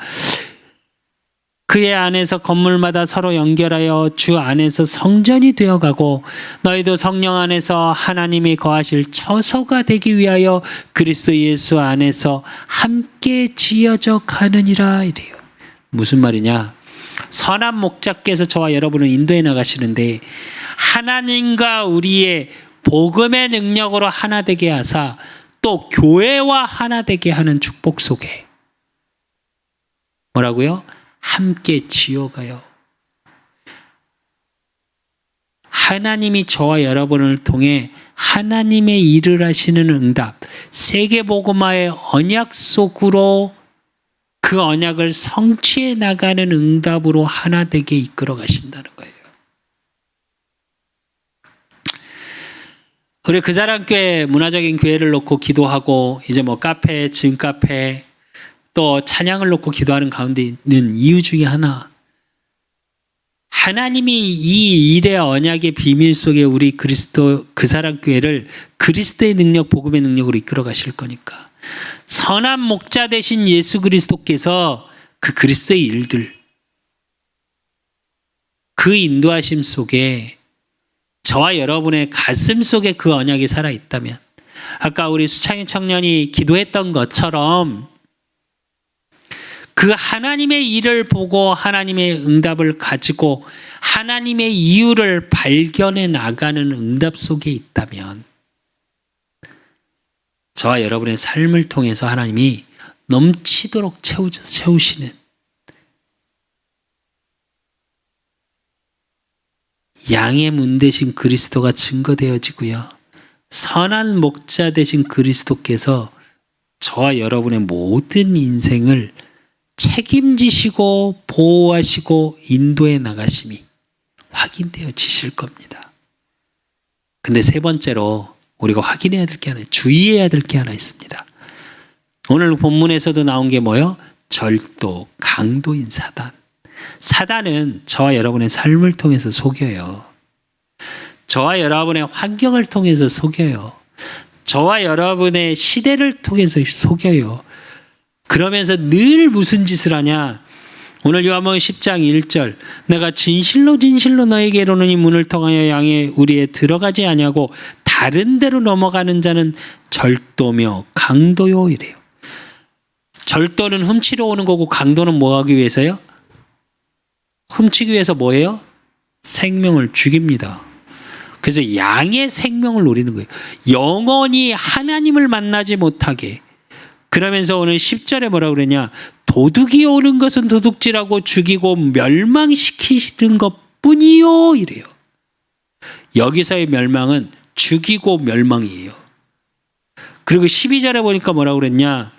그의 안에서 건물마다 서로 연결하여 주 안에서 성전이 되어가고 너희도 성령 안에서 하나님이 거하실 처소가 되기 위하여 그리스도 예수 안에서 함께 지어져 가느니라. 이래요. 무슨 말이냐? 선한 목자께서 저와 여러분을 인도해 나가시는데 하나님과 우리의 복음의 능력으로 하나 되게 하사 또 교회와 하나 되게 하는 축복 속에 뭐라고요? 함께 지어가요. 하나님이 저와 여러분을 통해 하나님의 일을 하시는 응답, 세계복음화의 언약 속으로 그 언약을 성취해 나가는 응답으로 하나 되게 이끌어 가신다는 거예요. 우리 그사랑교회 문화적인 교회를 놓고 기도하고 이제 뭐 카페, 증카페 또 찬양을 놓고 기도하는 가운데 있는 이유 중에 하나, 하나님이 이 일의 언약의 비밀 속에 우리 그리스도 그사랑교회를 그리스도의 능력, 복음의 능력으로 이끌어 가실 거니까 선한 목자 되신 예수 그리스도께서 그 그리스도의 일들, 그 인도하심 속에 저와 여러분의 가슴 속에 그 언약이 살아있다면, 아까 우리 수창희 청년이 기도했던 것처럼 그 하나님의 일을 보고 하나님의 응답을 가지고 하나님의 이유를 발견해 나가는 응답 속에 있다면 저와 여러분의 삶을 통해서 하나님이 넘치도록 채우시는 양의 문 되신 그리스도가 증거되어지고요. 선한 목자 되신 그리스도께서 저와 여러분의 모든 인생을 책임지시고 보호하시고 인도해 나가심이 확인되어지실 겁니다. 근데 세 번째로 우리가 확인해야 될 게 하나, 주의해야 될 게 하나 있습니다. 오늘 본문에서도 나온 게 뭐예요? 절도, 강도인 사단. 사단은 저와 여러분의 삶을 통해서 속여요. 저와 여러분의 환경을 통해서 속여요. 저와 여러분의 시대를 통해서 속여요. 그러면서 늘 무슨 짓을 하냐? 오늘 요한복음 10장 1절 내가 진실로 진실로 너에게 이르노니 문을 통하여 양의 우리에 들어가지 아니하고 다른 데로 넘어가는 자는 절도며 강도요 이래요. 절도는 훔치러 오는 거고 강도는 뭐 하기 위해서요? 훔치기 위해서 뭐예요? 생명을 죽입니다. 그래서 양의 생명을 노리는 거예요. 영원히 하나님을 만나지 못하게. 그러면서 오늘 10절에 뭐라고 그러냐? 도둑이 오는 것은 도둑질하고 죽이고 멸망시키는 것뿐이요 이래요. 여기서의 멸망은 죽이고 멸망이에요. 그리고 12절에 보니까 뭐라고 그랬냐?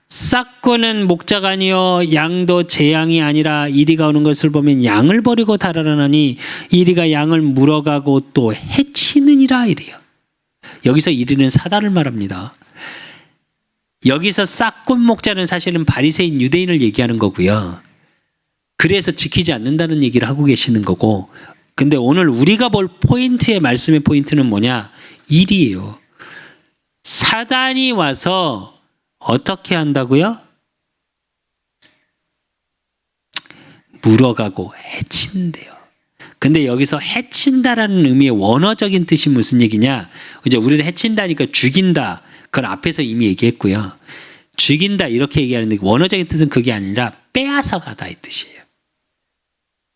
싹고는 목자가 아니요 양도 제 양이 아니라 이리가 오는 것을 보면 양을 버리고 달아나니 이리가 양을 물어가고 또 해치느니라 이래요. 여기서 이리는 사단을 말합니다. 여기서 싹군 목자는 사실은 바리새인 유대인을 얘기하는 거고요. 그래서 지키지 않는다는 얘기를 하고 계시는 거고, 근데 오늘 우리가 볼 포인트의 말씀의 포인트는 뭐냐? 일이에요. 사단이 와서 어떻게 한다고요? 물어가고 해친대요. 근데 여기서 해친다라는 의미의 원어적인 뜻이 무슨 얘기냐? 이제 우리는 해친다니까 죽인다. 그건 앞에서 이미 얘기했고요. 죽인다 이렇게 얘기하는데 원어적인 뜻은 그게 아니라 빼앗아가다 이 뜻이에요.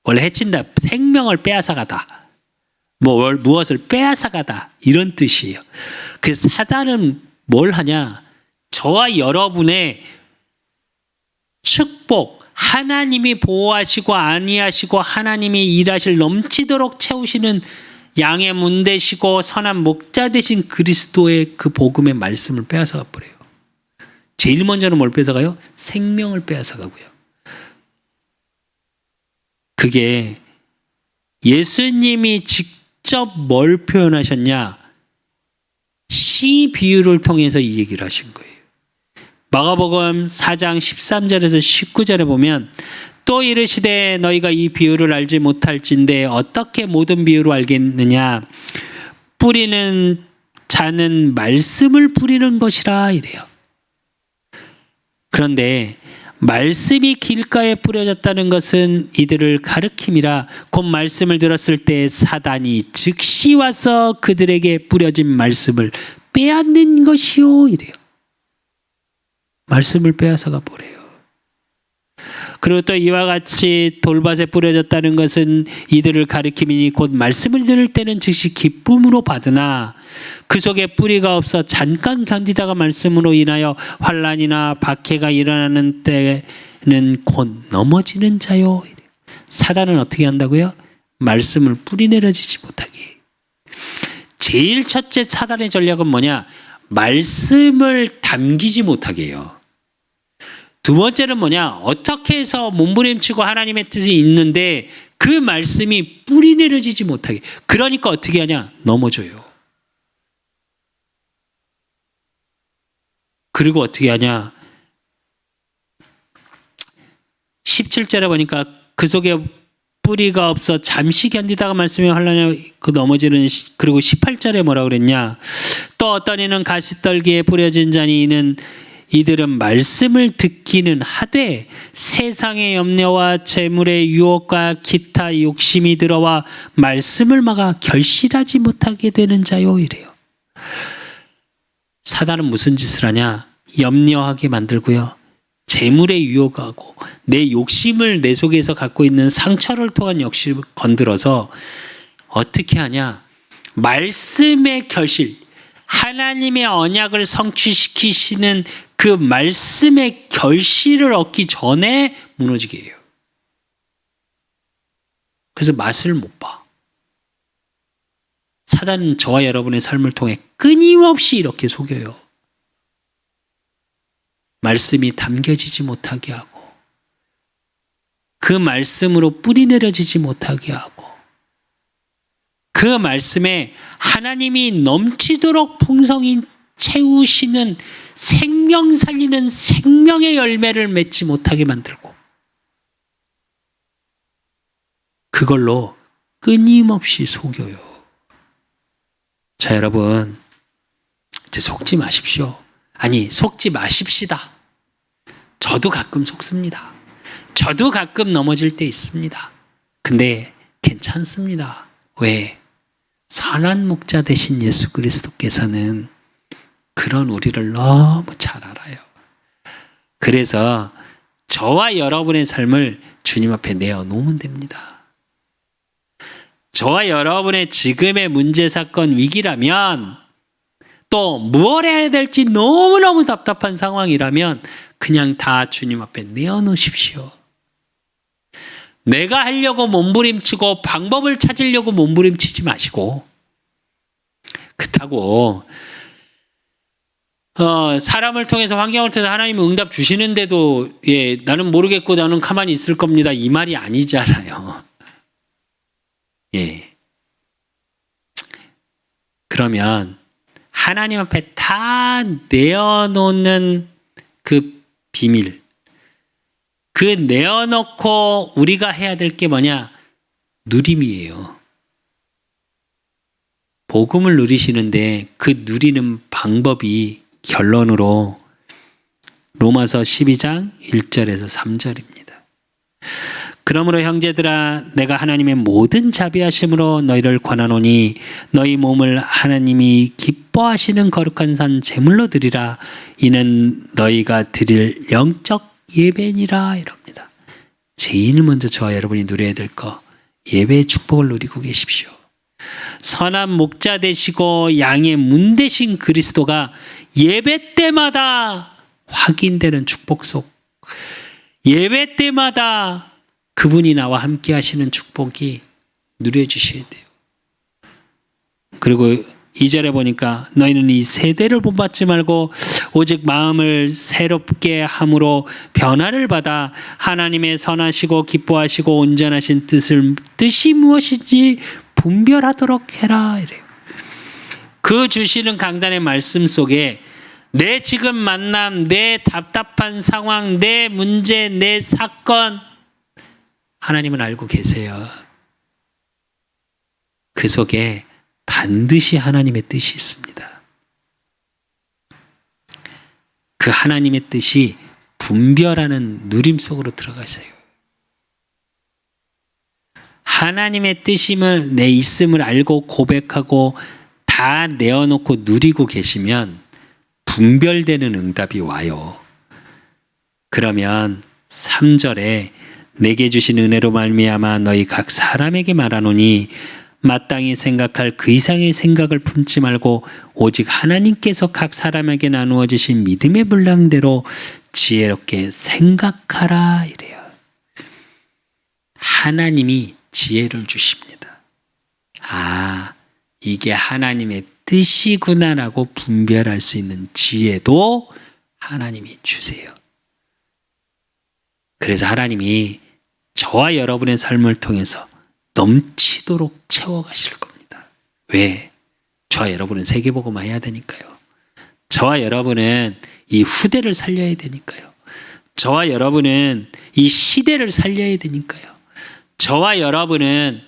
원래 해친다 생명을 빼앗아가다. 무엇을 빼앗아가다 이런 뜻이에요. 그래서 사단은 뭘 하냐? 저와 여러분의 축복, 하나님이 보호하시고 안위하시고 하나님이 일하실 넘치도록 채우시는 양의 문 되시고 선한 목자 되신 그리스도의 그 복음의 말씀을 빼앗아가 버려요. 제일 먼저는 뭘 뺏어가요? 생명을 빼앗아가고요. 그게 예수님이 직접 뭘 표현하셨냐? 시 비유를 통해서 이 얘기를 하신 거예요. 마가복음 4장 13절에서 19절에 보면 또 이르시되 너희가 이 비유를 알지 못할진대 어떻게 모든 비유로 알겠느냐? 뿌리는 자는 말씀을 뿌리는 것이라 이래요. 그런데 말씀이 길가에 뿌려졌다는 것은 이들을 가르킴이라 곧 말씀을 들었을 때 사단이 즉시 와서 그들에게 뿌려진 말씀을 빼앗는 것이요 이래요. 말씀을 빼앗아가 버려요. 그리고 또 이와 같이 돌밭에 뿌려졌다는 것은 이들을 가리킴이니 곧 말씀을 들을 때는 즉시 기쁨으로 받으나 그 속에 뿌리가 없어 잠깐 견디다가 말씀으로 인하여 환난이나 박해가 일어나는 때는 곧 넘어지는 자요. 사단은 어떻게 한다고요? 말씀을 뿌리내려지지 못하게. 제일 첫째 사단의 전략은 뭐냐? 말씀을 담기지 못하게 해요. 두 번째는 뭐냐? 어떻게 해서 몸부림치고 하나님의 뜻이 있는데 그 말씀이 뿌리내려지지 못하게. 그러니까 어떻게 하냐? 넘어져요. 그리고 어떻게 하냐? 17절에 보니까 그 속에 뿌리가 없어 잠시 견디다가 말씀이 환난에 그 넘어지는. 그리고 18절에 뭐라 그랬냐? 또 어떤 이는 가시떨기에 뿌려진 자니 이는 이들은 말씀을 듣기는 하되 세상의 염려와 재물의 유혹과 기타 욕심이 들어와 말씀을 막아 결실하지 못하게 되는 자요 이래요. 사단은 무슨 짓을 하냐? 염려하게 만들고요. 재물에 유혹하고 내 욕심을 내 속에서 갖고 있는 상처를 통한 욕심을 건드려서 어떻게 하냐? 말씀의 결실, 하나님의 언약을 성취시키시는 그 말씀의 결실을 얻기 전에 무너지게 해요. 그래서 맛을 못 봐. 사단은 저와 여러분의 삶을 통해 끊임없이 이렇게 속여요. 말씀이 담겨지지 못하게 하고, 그 말씀으로 뿌리 내려지지 못하게 하고, 그 말씀에 하나님이 넘치도록 풍성히 채우시는 생명 살리는 생명의 열매를 맺지 못하게 만들고, 그걸로 끊임없이 속여요. 자, 여러분, 이제 속지 마십시오. 아니, 속지 마십시다. 저도 가끔 속습니다. 저도 가끔 넘어질 때 있습니다. 근데 괜찮습니다. 왜? 선한 목자 되신 예수 그리스도께서는 그런 우리를 너무 잘 알아요. 그래서 저와 여러분의 삶을 주님 앞에 내어놓으면 됩니다. 저와 여러분의 지금의 문제, 사건, 위기라면, 또 무엇 해야 될지 너무너무 답답한 상황이라면 그냥 다 주님 앞에 내어놓으십시오. 내가 하려고 몸부림치고 방법을 찾으려고 몸부림치지 마시고, 그렇다고 사람을 통해서, 환경을 통해서 하나님은 응답 주시는데도 나는 모르겠고 나는 가만히 있을 겁니다, 이 말이 아니잖아요. 그러면 하나님 앞에 다 내어놓는 그 비밀, 그 내어놓고 우리가 해야 될 게 뭐냐? 누림이에요. 복음을 누리시는데 그 누리는 방법이 결론으로 로마서 12장 1절에서 3절입니다. 그러므로 형제들아, 내가 하나님의 모든 자비하심으로 너희를 권하노니 너희 몸을 하나님이 기뻐하시는 거룩한 산 제물로 드리라. 이는 너희가 드릴 영적 예배니라, 이럽니다. 제일 먼저 저와 여러분이 누려야 될 거, 예배의 축복을 누리고 계십시오. 선한 목자 되시고 양의 문 되신 그리스도가 예배 때마다 확인되는 축복 속, 예배 때마다 그분이 나와 함께 하시는 축복이 누려주셔야 돼요. 그리고 2절에 보니까 너희는 이 세대를 본받지 말고 오직 마음을 새롭게 함으로 변화를 받아 하나님의 선하시고 기뻐하시고 온전하신 뜻이 무엇인지 분별하도록 해라, 이래요. 그 주시는 강단의 말씀 속에 내 지금 만남, 내 답답한 상황, 내 문제, 내 사건, 하나님은 알고 계세요. 그 속에 반드시 하나님의 뜻이 있습니다. 그 하나님의 뜻이 분별하는 누림 속으로 들어가세요. 하나님의 뜻임을, 내 있음을 알고 고백하고 다 내어놓고 누리고 계시면 분별되는 응답이 와요. 그러면 3절에 내게 주신 은혜로 말미암아 너희 각 사람에게 말하노니 마땅히 생각할 그 이상의 생각을 품지 말고 오직 하나님께서 각 사람에게 나누어 주신 믿음의 분량대로 지혜롭게 생각하라, 이래요. 하나님이 지혜를 주십니다. 아, 이게 하나님의 뜻이구나라고 분별할 수 있는 지혜도 하나님이 주세요. 그래서 하나님이 저와 여러분의 삶을 통해서 넘치도록 채워가실 겁니다. 왜? 저와 여러분은 세계복음화 해야 되니까요. 저와 여러분은 이 후대를 살려야 되니까요. 저와 여러분은 이 시대를 살려야 되니까요. 저와 여러분은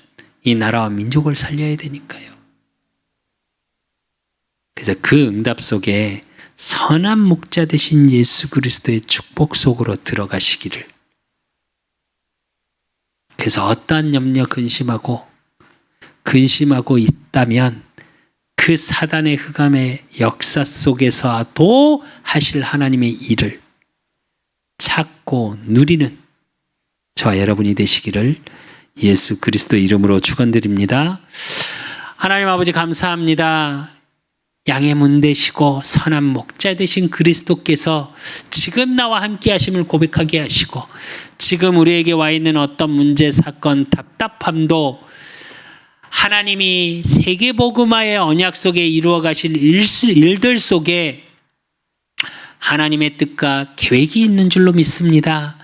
이 나라와 민족을 살려야 되니까요. 그래서 그 응답 속에 선한 목자 되신 예수 그리스도의 축복 속으로 들어가시기를. 그래서 어떠한 염려 근심하고 있다면 그 사단의 흑암의 역사 속에서도 하실 하나님의 일을 찾고 누리는 저와 여러분이 되시기를 예수 그리스도 이름으로 축원드립니다. 하나님 아버지 감사합니다. 양의 문 되시고 선한 목자 되신 그리스도께서 지금 나와 함께 하심을 고백하게 하시고, 지금 우리에게 와 있는 어떤 문제, 사건, 답답함도 하나님이 세계복음화의 언약 속에 이루어 가실 일들 속에 하나님의 뜻과 계획이 있는 줄로 믿습니다.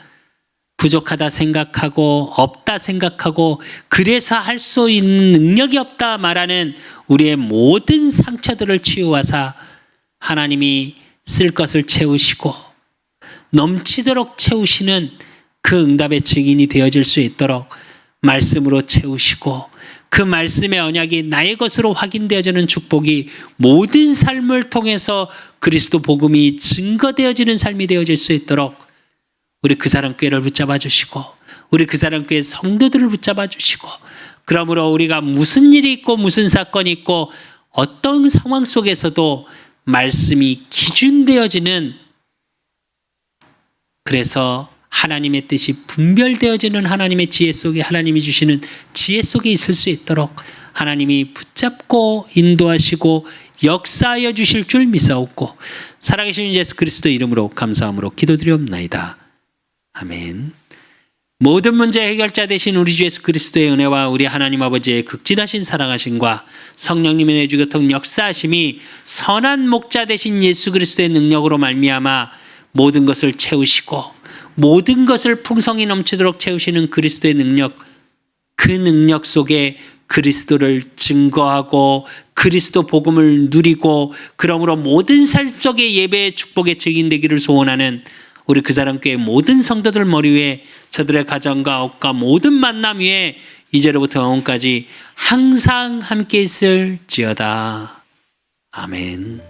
부족하다 생각하고 없다 생각하고 그래서 할 수 있는 능력이 없다 말하는 우리의 모든 상처들을 치유하사 하나님이 쓸 것을 채우시고 넘치도록 채우시는 그 응답의 증인이 되어질 수 있도록 말씀으로 채우시고, 그 말씀의 언약이 나의 것으로 확인되어지는 축복이 모든 삶을 통해서 그리스도 복음이 증거되어지는 삶이 되어질 수 있도록 우리 그 사람 교회를 붙잡아 주시고, 우리 그 사람 교회 성도들을 붙잡아 주시고, 그러므로 우리가 무슨 일이 있고 무슨 사건이 있고 어떤 상황 속에서도 말씀이 기준되어지는, 그래서 하나님의 뜻이 분별되어지는 하나님의 지혜 속에, 하나님이 주시는 지혜 속에 있을 수 있도록 하나님이 붙잡고 인도하시고 역사하여 주실 줄 믿사옵고, 살아계신 예수 그리스도 이름으로 감사함으로 기도드리옵나이다. 아멘. 모든 문제 해결자 되신 우리 주 예수 그리스도의 은혜와 우리 하나님 아버지의 극진하신 사랑하심과 성령님의 내주교통 역사하심이 선한 목자 되신 예수 그리스도의 능력으로 말미암아 모든 것을 채우시고 모든 것을 풍성히 넘치도록 채우시는 그리스도의 능력, 그 능력 속에 그리스도를 증거하고 그리스도 복음을 누리고, 그러므로 모든 삶 속에 예배의 축복의 증인되기를 소원하는 우리 그 사람 교회 모든 성도들 머리 위에, 저들의 가정과 업과 모든 만남 위에 이제로부터 영원까지 항상 함께 있을지어다. 아멘.